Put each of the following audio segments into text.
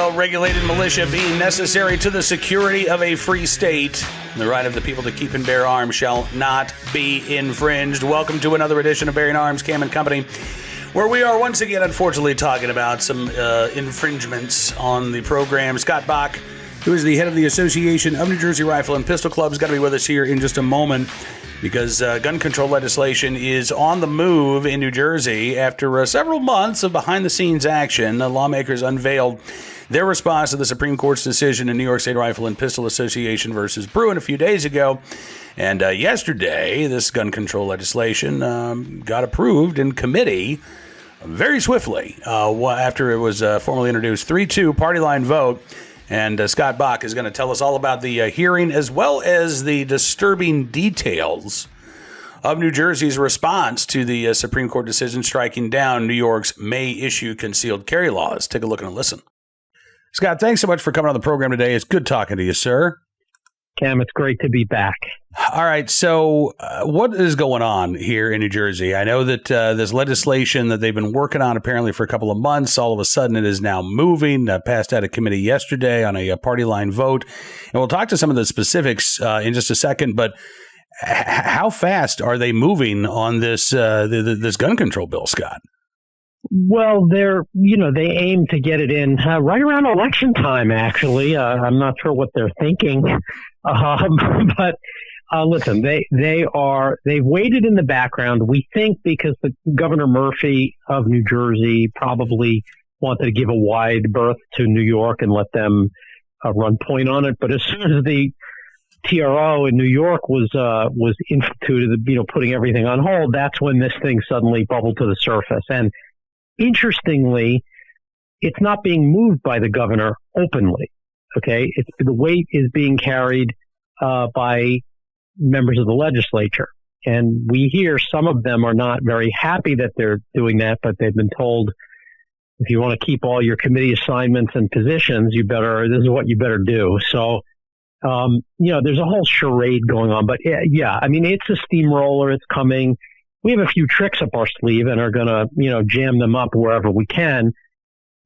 well-regulated militia being necessary to the security of a free state. The right of the people to keep and bear arms shall not be infringed. Welcome to another edition of Bearing Arms, Cam and Company, where we are once again, unfortunately, talking about some infringements on the program. Scott Bach, who is the head of the Association of New Jersey Rifle and Pistol Clubs, got to be with us here in just a moment because gun control legislation is on the move in New Jersey. After several months of behind-the-scenes action, lawmakers unveiled their response to the Supreme Court's decision in New York State Rifle and Pistol Association versus Bruin a few days ago. And yesterday, this gun control legislation got approved in committee very swiftly after it was formally introduced. 3-2 party line vote. And Scott Bach is going to tell us all about the hearing as well as the disturbing details of New Jersey's response to the Supreme Court decision striking down New York's May issue concealed carry laws. Take a look and a listen. Scott, thanks so much for coming on the program today. It's good talking to you, sir. Cam, it's great to be back. All right. So what is going on here in New Jersey? I know that this legislation that they've been working on apparently for a couple of months, all of a sudden it is now moving, passed out of committee yesterday on a party line vote. And we'll talk to some of the specifics in just a second. But how fast are they moving on this this gun control bill, Scott? Well, they aim to get it in right around election time, actually. I'm not sure what they're thinking. But listen, they've waited in the background. We think because the Governor Murphy of New Jersey probably wanted to give a wide berth to New York and let them run point on it. But as soon as the TRO in New York was instituted, putting everything on hold, that's when this thing suddenly bubbled to the surface. And interestingly, it's not being moved by the governor openly. Okay, the weight is being carried by members of the legislature, and we hear some of them are not very happy that they're doing that, but they've been told if you want to keep all your committee assignments and positions, this is what you better do. So, there's a whole charade going on, but yeah, I mean, it's a steamroller. It's coming. We have a few tricks up our sleeve and are going to, jam them up wherever we can.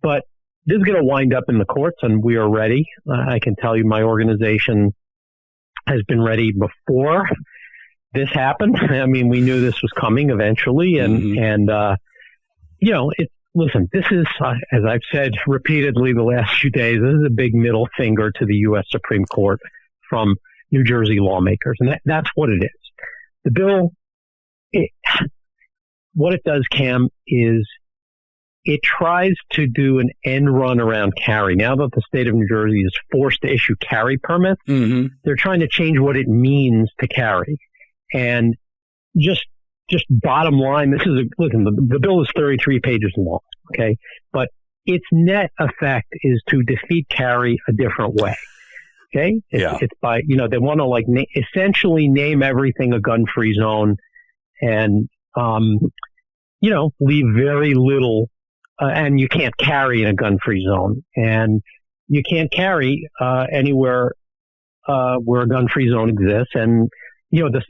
But this is going to wind up in the courts, and we are ready. I can tell you my organization has been ready before this happened. I mean, we knew this was coming eventually. And listen, this is, as I've said repeatedly the last few days, this is a big middle finger to the U.S. Supreme Court from New Jersey lawmakers. And that's what it is. The bill, what it does, Cam, is it tries to do an end run around carry. Now that the state of New Jersey is forced to issue carry permits, they're trying to change what it means to carry. And just bottom line, the bill is 33 pages long, okay? But its net effect is to defeat carry a different way, okay? It's by, they want to essentially name everything a gun-free zone and, leave very little. And you can't carry in a gun-free zone, and you can't carry anywhere where a gun-free zone exists. And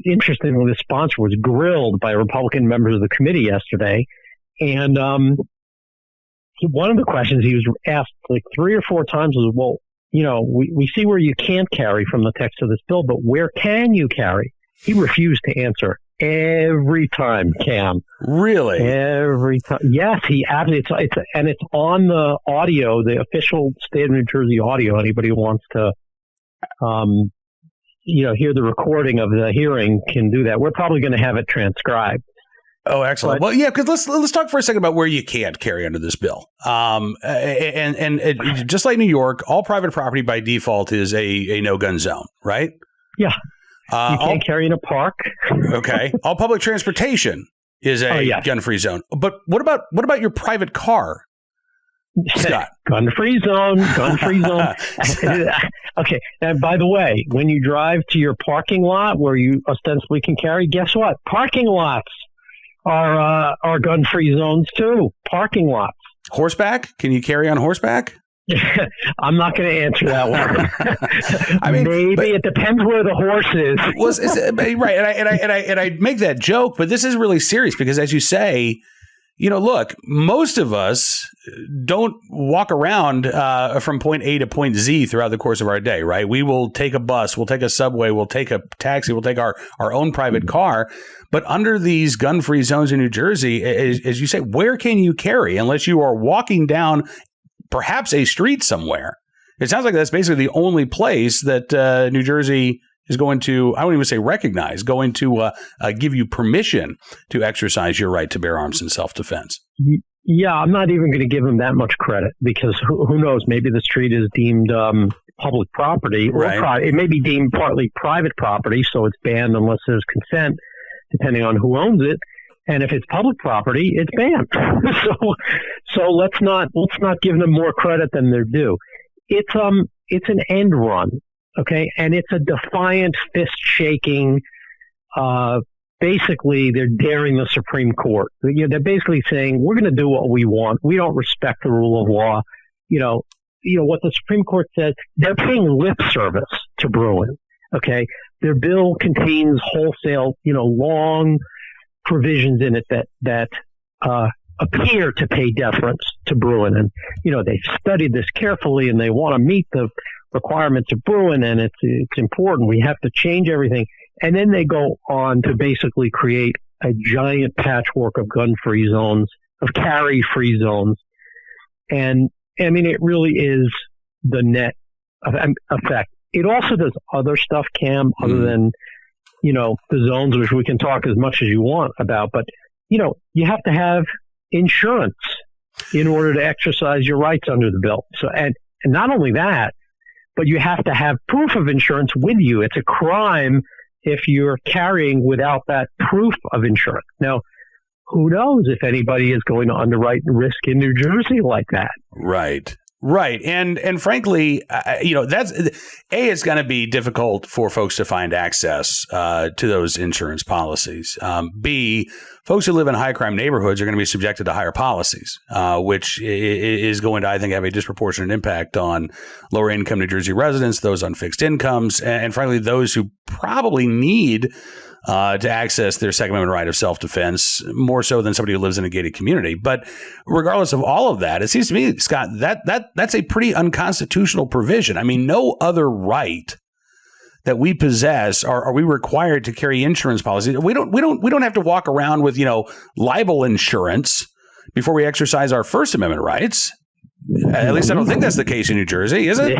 interestingly, the sponsor was grilled by Republican members of the committee yesterday, and one of the questions he was asked like 3 or 4 times was, "Well, we see where you can't carry from the text of this bill, but where can you carry?" He refused to answer. Every time, Cam. Really? Every time. Yes, he absolutely. It's on the audio, the official state of New Jersey audio. Anybody who wants to, hear the recording of the hearing can do that. We're probably going to have it transcribed. Oh, excellent. Well, yeah, because let's talk for a second about where you can't carry under this bill. And just like New York, all private property by default is a no-gun zone, right? Yeah. You can't carry in a park. Okay. All public transportation is a gun-free zone. But what about your private car, Scott? Gun-free zone. Okay. And by the way, when you drive to your parking lot where you ostensibly can carry, guess what? Parking lots are gun-free zones too. Parking lots. Horseback? Can you carry on horseback? I'm not going to answer that one. I mean, maybe it depends where the horse is. Right, and I make that joke, but this is really serious because, as you say, look, most of us don't walk around from point A to point Z throughout the course of our day, right? We will take a bus, we'll take a subway, we'll take a taxi, we'll take our own private car. But under these gun-free zones in New Jersey, as you say, where can you carry unless you are walking down perhaps a street somewhere? It sounds like that's basically the only place that New Jersey is going to, I won't even say recognize, going to give you permission to exercise your right to bear arms in self-defense. Yeah, I'm not even going to give him that much credit because who knows? Maybe the street is deemed public property, or right. It may be deemed partly private property, so it's banned unless there's consent, depending on who owns it. And if it's public property, it's banned. so let's not give them more credit than they're due. It's an end run. Okay, and it's a defiant, fist-shaking, basically they're daring the Supreme Court. They're basically saying, we're going to do what we want. We don't respect the rule of law. What the Supreme Court says, they're paying lip service to Bruen. Okay, their bill contains wholesale, long provisions in it that appear to pay deference to Bruen. And, they've studied this carefully and they want to meet the requirements of Bruen, and it's important. We have to change everything. And then they go on to basically create a giant patchwork of gun-free zones, of carry-free zones. And, I mean, it really is the net effect. It also does other stuff, Cam, other than, the zones, which we can talk as much as you want about. But, you have to have insurance in order to exercise your rights under the bill. So, and not only that, but you have to have proof of insurance with you. It's a crime if you're carrying without that proof of insurance. Now, who knows if anybody is going to underwrite risk in New Jersey like that? Right. Right. And frankly, it's going to be difficult for folks to find access to those insurance policies. B, folks who live in high crime neighborhoods are going to be subjected to higher policies, which is going to, I think, have a disproportionate impact on lower income New Jersey residents, those on fixed incomes, and frankly, those who probably need to access their Second Amendment right of self-defense more so than somebody who lives in a gated community. But regardless of all of that, it seems to me, Scott, that's a pretty unconstitutional provision. I mean, no other right that we possess are we required to carry insurance policies. We don't have to walk around with, libel insurance before we exercise our First Amendment rights. At least I don't think that's the case in New Jersey, is it?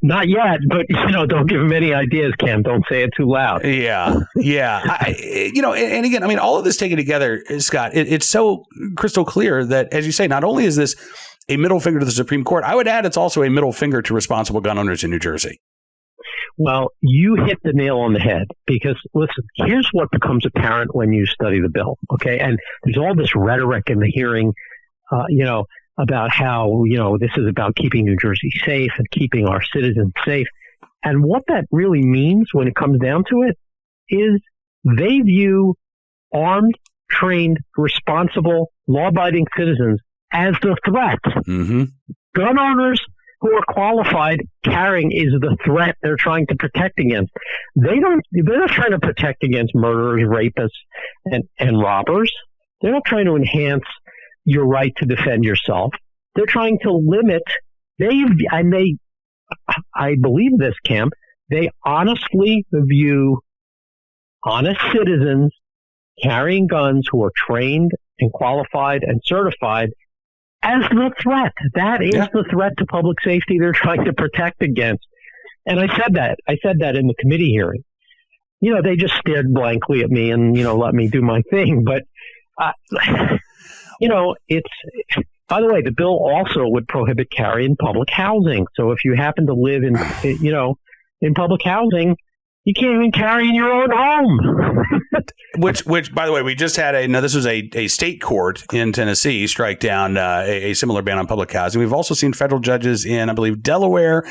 Not yet, but don't give them any ideas, Cam. Don't say it too loud. Yeah. And again, I mean, all of this taken together, Scott, it's so crystal clear that, as you say, not only is this a middle finger to the Supreme Court, I would add it's also a middle finger to responsible gun owners in New Jersey. Well, you hit the nail on the head because, listen, here's what becomes apparent when you study the bill, okay? And there's all this rhetoric in the hearing, about how, this is about keeping New Jersey safe and keeping our citizens safe. And what that really means when it comes down to it is they view armed, trained, responsible, law-abiding citizens as the threat. Mm-hmm. Gun owners who are qualified carrying is the threat they're trying to protect against. They're not trying to protect against murderers, rapists, and robbers. They're not trying to enhance your right to defend yourself. They're trying to limit. I believe this, Cam. They honestly view honest citizens carrying guns who are trained and qualified and certified as the threat. That is the threat to public safety they're trying to protect against. And I said that in the committee hearing. They just stared blankly at me and, let me do my thing. But, by the way, the bill also would prohibit carry in public housing. So if you happen to live in public housing, you can't even carry in your own home. which, by the way, we just had this was a state court in Tennessee strike down a similar ban on public housing. We've also seen federal judges in, I believe, Delaware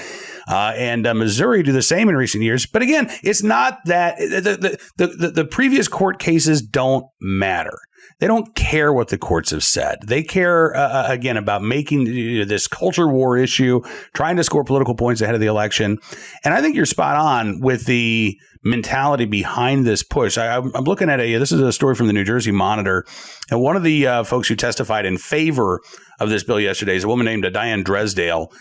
and Missouri do the same in recent years. But again, it's not that the previous court cases don't matter. They don't care what the courts have said. They care, again, about making this culture war issue, trying to score political points ahead of the election. And I think you're spot on with the the mentality behind this push? I'm looking at this is a story from the New Jersey Monitor, and one of the folks who testified in favor of this bill yesterday is a woman named Diane Dresdale,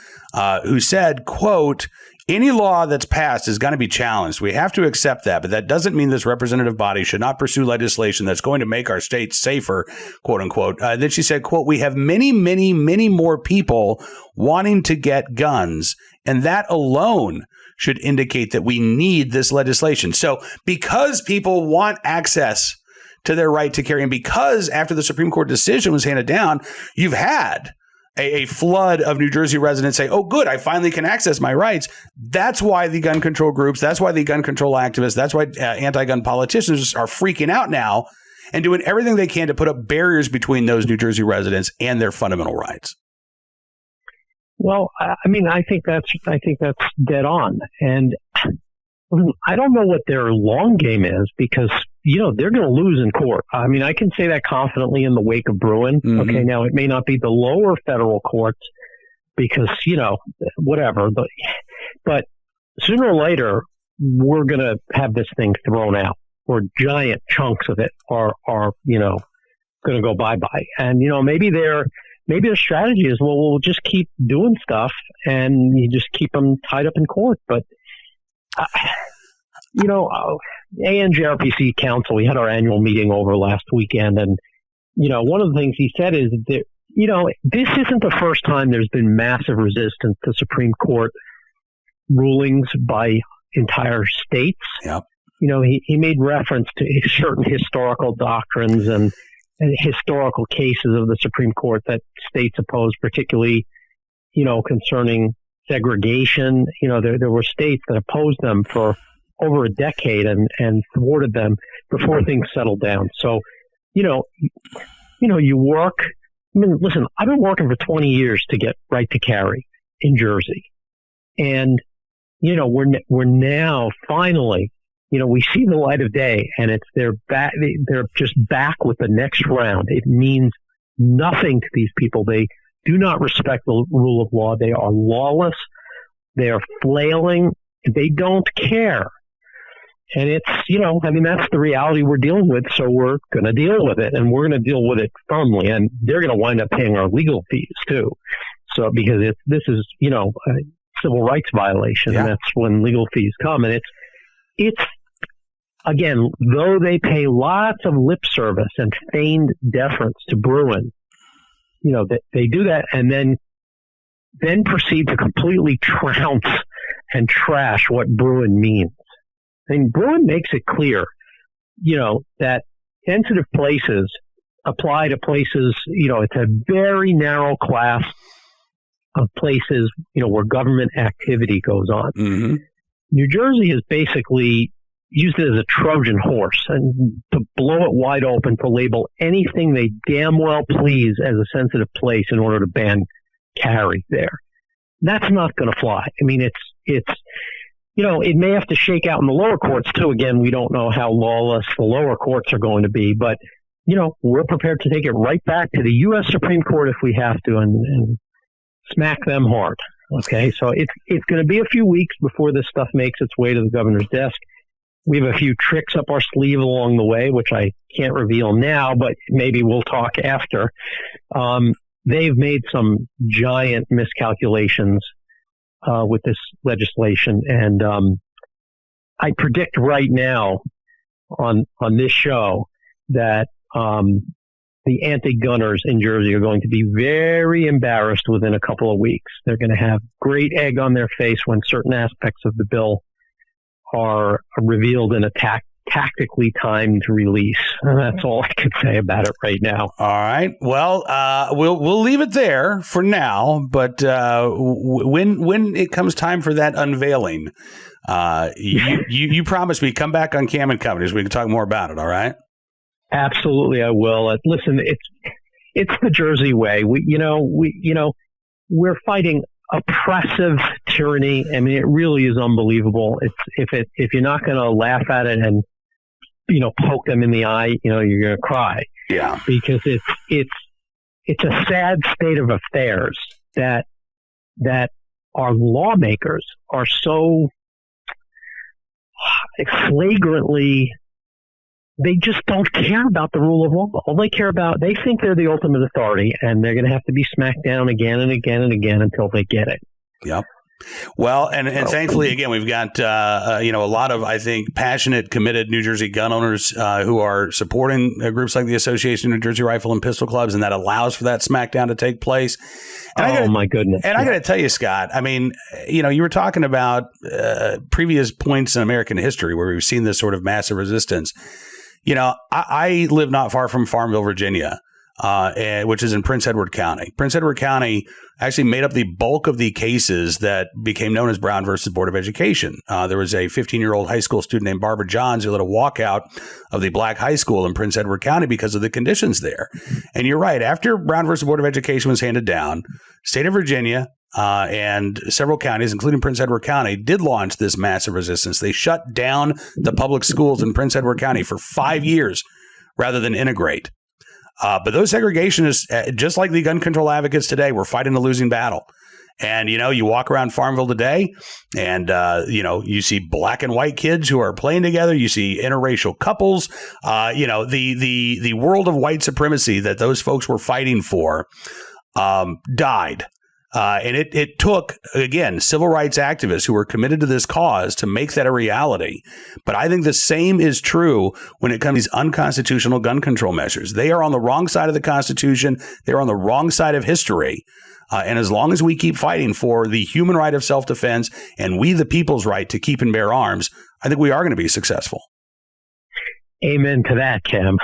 who said, quote, "Any law that's passed is going to be challenged. We have to accept that, but that doesn't mean this representative body should not pursue legislation that's going to make our states safer," quote unquote. Then she said, quote, "We have many, many, many more people wanting to get guns, and that alone should indicate that we need this legislation." So because people want access to their right to carry, and because after the Supreme Court decision was handed down, you've had a flood of New Jersey residents say, "Oh, good, I finally can access my rights." That's why the gun control groups, that's why the gun control activists, that's why anti-gun politicians are freaking out now and doing everything they can to put up barriers between those New Jersey residents and their fundamental rights. Well, I mean, I think that's dead on. And I don't know what their long game is, because, they're going to lose in court. I mean, I can say that confidently in the wake of Bruin. Mm-hmm. Okay, now it may not be the lower federal courts because, whatever. But sooner or later, we're going to have this thing thrown out, or giant chunks of it are going to go bye-bye. And, maybe their strategy is, well, we'll just keep doing stuff and you just keep them tied up in court. But, ANJRPC Council, we had our annual meeting over last weekend. And, one of the things he said is that, this isn't the first time there's been massive resistance to Supreme Court rulings by entire states. Yep. He made reference to certain historical doctrines and historical cases of the Supreme Court that states opposed, particularly, concerning segregation. There were states that opposed them for over a decade and thwarted them before things settled down. So, you work. I mean, listen, I've been working for 20 years to get right to carry in Jersey. And, we're now finally, we see the light of day, and they're just back with the next round. It means nothing to these people. They do not respect the rule of law. They are lawless. They are flailing. They don't care. And it's, that's the reality we're dealing with. So we're going to deal with it, and we're going to deal with it firmly. And they're going to wind up paying our legal fees too. So because this is, a civil rights violation, and that's when legal fees come. And it's, again, though they pay lots of lip service and feigned deference to Bruin, they do that and then proceed to completely trounce and trash what Bruin means. I mean, Bruin makes it clear, that sensitive places apply to places, it's a very narrow class of places, where government activity goes on. Mm-hmm. New Jersey has basically used it as a Trojan horse and to blow it wide open to label anything they damn well please as a sensitive place in order to ban carry there. That's not going to fly. I mean, it's it may have to shake out in the lower courts too. Again, we don't know how lawless the lower courts are going to be, but we're prepared to take it right back to the U.S. Supreme Court if we have to and smack them hard. Okay, so it's going to be a few weeks before this stuff makes its way to the governor's desk. We have a few tricks up our sleeve along the way, which I can't reveal now, but maybe we'll talk after. They've made some giant miscalculations with this legislation, and I predict right now on this show that the anti-gunners in Jersey are going to be very embarrassed within a couple of weeks. They're going to have great egg on their face when certain aspects of the bill are revealed in a tactically timed release. That's all I could say about it right now. All right. Well, we'll leave it there for now. But when it comes time for that unveiling, you promise me come back on Cam and Company so we can talk more about it. All right. Absolutely, I will. Listen, it's the Jersey way. We're fighting oppressive tyranny. I mean, it really is unbelievable. If you're not going to laugh at it and poke them in the eye, you're going to cry. Yeah, because it's a sad state of affairs that our lawmakers are so flagrantly, they just don't care about the rule of law. All they care about, they think they're the ultimate authority, and they're going to have to be smacked down again and again and again until they get it. Yep. Well, and thankfully, again, we've got, a lot of, I think, passionate, committed New Jersey gun owners who are supporting groups like the Association of New Jersey Rifle and Pistol Clubs, and that allows for that smackdown to take place. And my goodness. And I got to tell you, Scott, I mean, you were talking about previous points in American history where we've seen this sort of massive resistance. I live not far from Farmville, Virginia, which is in Prince Edward County. Prince Edward County actually made up the bulk of the cases that became known as Brown versus Board of Education. There was a 15-year-old high school student named Barbara Johns who led a walkout of the black high school in Prince Edward County because of the conditions there. And you're right. After Brown versus Board of Education was handed down, state of Virginia and several counties, including Prince Edward County, did launch this massive resistance. They shut down the public schools in Prince Edward County for 5 years rather than integrate. But those segregationists, just like the gun control advocates today, were fighting a losing battle. And, you walk around Farmville today and, you see black and white kids who are playing together. You see interracial couples. The world of white supremacy that those folks were fighting for died. And it took, again, civil rights activists who were committed to this cause to make that a reality. But I think the same is true when it comes to these unconstitutional gun control measures. They are on the wrong side of the Constitution. They're on the wrong side of history. And as long as we keep fighting for the human right of self-defense and we the people's right to keep and bear arms, I think we are going to be successful. Amen to that, Cam.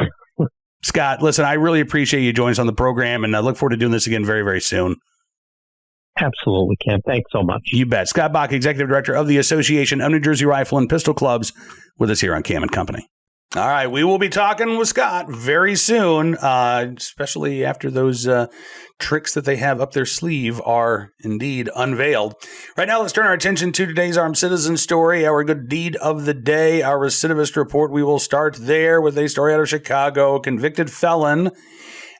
Scott, listen, I really appreciate you joining us on the program, and I look forward to doing this again very, very soon. Absolutely, Cam. Thanks so much. You bet. Scott Bach, Executive Director of the Association of New Jersey Rifle and Pistol Clubs, with us here on Cam and Company. All right, we will be talking with Scott very soon, especially after those tricks that they have up their sleeve are indeed unveiled. Right now, let's turn our attention to today's Armed Citizen story, our good deed of the day, our recidivist report. We will start there with a story out of Chicago. Convicted felon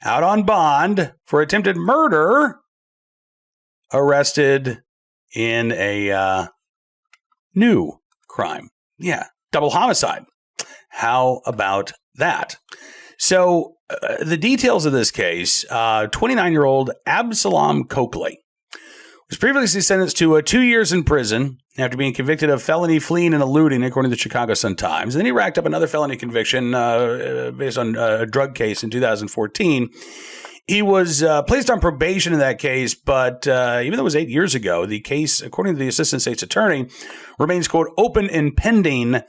out on bond for attempted murder arrested in a new crime. Yeah, double homicide. How about that? So the details of this case, 29-year-old Absalom Coakley was previously sentenced to 2 years in prison after being convicted of felony fleeing and eluding, according to the Chicago Sun-Times. And then he racked up another felony conviction based on a drug case in 2014. He was placed on probation in that case, but even though it was 8 years ago, the case, according to the assistant state's attorney, remains, quote, open and pending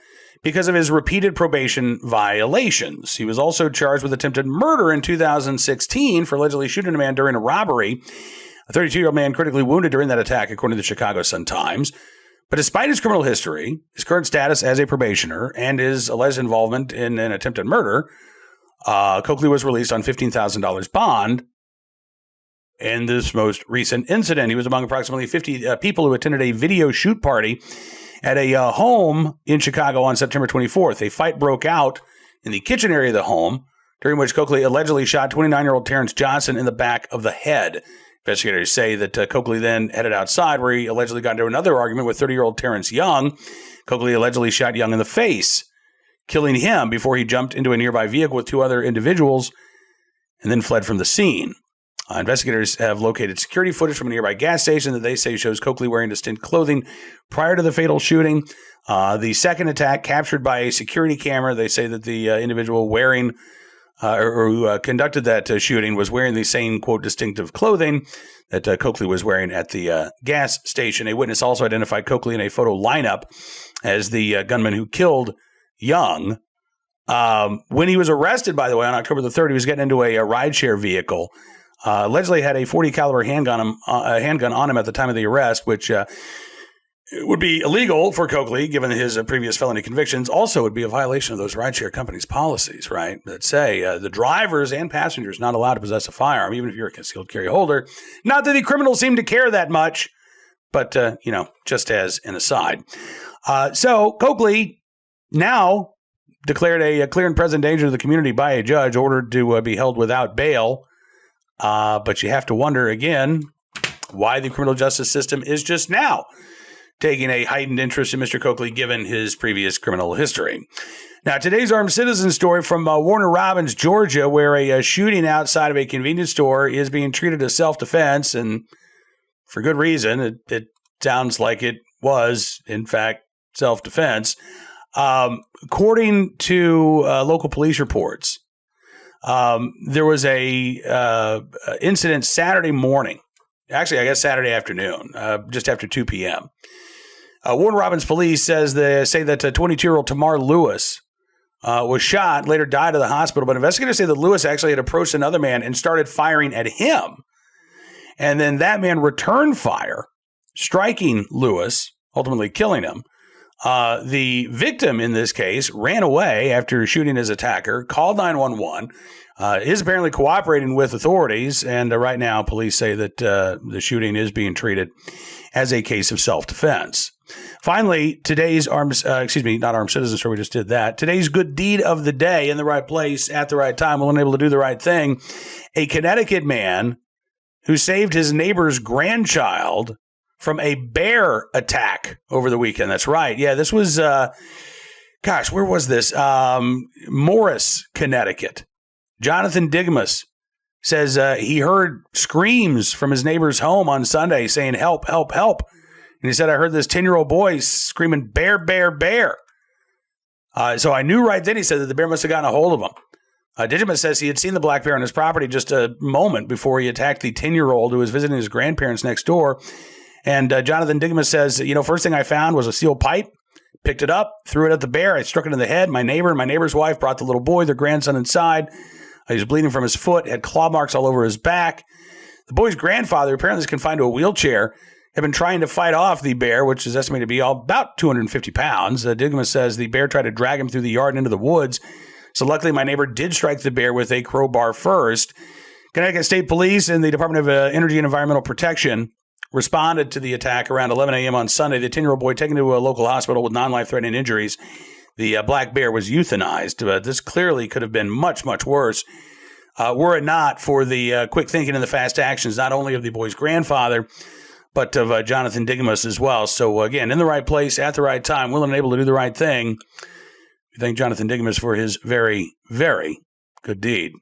because of his repeated probation violations. He was also charged with attempted murder in 2016 for allegedly shooting a man during a robbery. A 32-year-old man critically wounded during that attack, according to the Chicago Sun-Times. But despite his criminal history, his current status as a probationer, and his alleged involvement in an attempted murder, Coakley was released on $15,000 bond in this most recent incident. He was among approximately 50 people who attended a video shoot party at a home in Chicago on September 24th. A fight broke out in the kitchen area of the home, during which Coakley allegedly shot 29-year-old Terrence Johnson in the back of the head. Investigators say that Coakley then headed outside, where he allegedly got into another argument with 30-year-old Terrence Young. Coakley allegedly shot Young in the face, killing him before he jumped into a nearby vehicle with two other individuals and then fled from the scene. Investigators have located security footage from a nearby gas station that they say shows Coakley wearing distinct clothing prior to the fatal shooting. The second attack captured by a security camera, they say that the individual wearing or who conducted that shooting was wearing the same, quote, distinctive clothing that Coakley was wearing at the gas station. A witness also identified Coakley in a photo lineup as the gunman who killed Young. When he was arrested, by the way, on October the 3rd, he was getting into a rideshare vehicle. Allegedly had a .40 caliber handgun on him at the time of the arrest, which would be illegal for Coakley, given his previous felony convictions. Also would be a violation of those rideshare companies' policies, right, that say the drivers and passengers not allowed to possess a firearm, even if you're a concealed carry holder. Not that the criminals seem to care that much, but, just as an aside. So Coakley now declared a clear and present danger to the community by a judge, ordered to be held without bail. But you have to wonder again why the criminal justice system is just now taking a heightened interest in Mr. Coakley given his previous criminal history. Now, today's armed citizen story from Warner Robins, Georgia, where a shooting outside of a convenience store is being treated as self-defense, and for good reason. It sounds like it was, in fact, self-defense. According to local police reports, there was a incident Saturday morning. Actually, I guess Saturday afternoon, just after 2 p.m. Warner Robins police say that 22-year-old Tamar Lewis was shot, later died at the hospital. But investigators say that Lewis actually had approached another man and started firing at him. And then that man returned fire, striking Lewis, ultimately killing him. The victim in this case ran away after shooting his attacker, called 911, is apparently cooperating with authorities. And right now, police say that the shooting is being treated as a case of self-defense. Finally, today's not armed citizen story, we just did that. Today's good deed of the day, in the right place, at the right time, willing and able to do the right thing. A Connecticut man who saved his neighbor's grandchild from a bear attack over the weekend. That's right. Yeah, this was, where was this? Morris, Connecticut. Jonathan Digmas says he heard screams from his neighbor's home on Sunday saying, "Help, help, help." And he said, "I heard this 10-year-old boy screaming, 'Bear, bear, bear.'" So I knew right then, he said, that the bear must have gotten a hold of him. Digimus says he had seen the black bear on his property just a moment before he attacked the 10-year-old who was visiting his grandparents next door. And Jonathan Digmas says, first thing I found was a steel pipe, picked it up, threw it at the bear. I struck it in the head. My neighbor and my neighbor's wife brought the little boy, their grandson, inside. He was bleeding from his foot, had claw marks all over his back. The boy's grandfather, apparently is confined to a wheelchair, had been trying to fight off the bear, which is estimated to be about 250 pounds. Digmas says the bear tried to drag him through the yard and into the woods. So luckily, my neighbor did strike the bear with a crowbar first. Connecticut State Police and the Department of Energy and Environmental Protection responded to the attack around 11 a.m. on Sunday. The 10-year-old boy taken to a local hospital with non-life-threatening injuries. The black bear was euthanized. This clearly could have been much, much worse were it not for the quick thinking and the fast actions, not only of the boy's grandfather, but of Jonathan Digmas as well. So, again, in the right place, at the right time, willing and able to do the right thing. We thank Jonathan Digmas for his very, very good deed.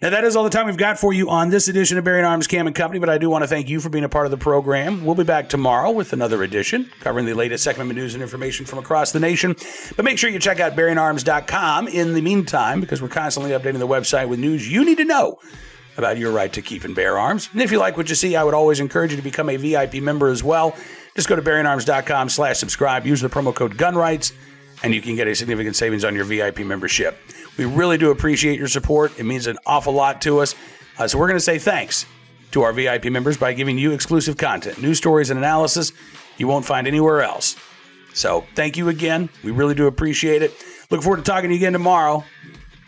Now, that is all the time we've got for you on this edition of Bearing Arms Cam & Company, but I do want to thank you for being a part of the program. We'll be back tomorrow with another edition covering the latest Second Amendment news and information from across the nation. But make sure you check out BearingArms.com in the meantime, because we're constantly updating the website with news you need to know about your right to keep and bear arms. And if you like what you see, I would always encourage you to become a VIP member as well. Just go to BearingArms.com/subscribe, use the promo code GUNRIGHTS, and you can get a significant savings on your VIP membership. We really do appreciate your support. It means an awful lot to us. So we're going to say thanks to our VIP members by giving you exclusive content, news stories, and analysis you won't find anywhere else. So thank you again. We really do appreciate it. Look forward to talking to you again tomorrow.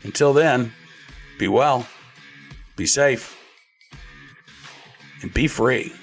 Until then, be well, be safe, and be free.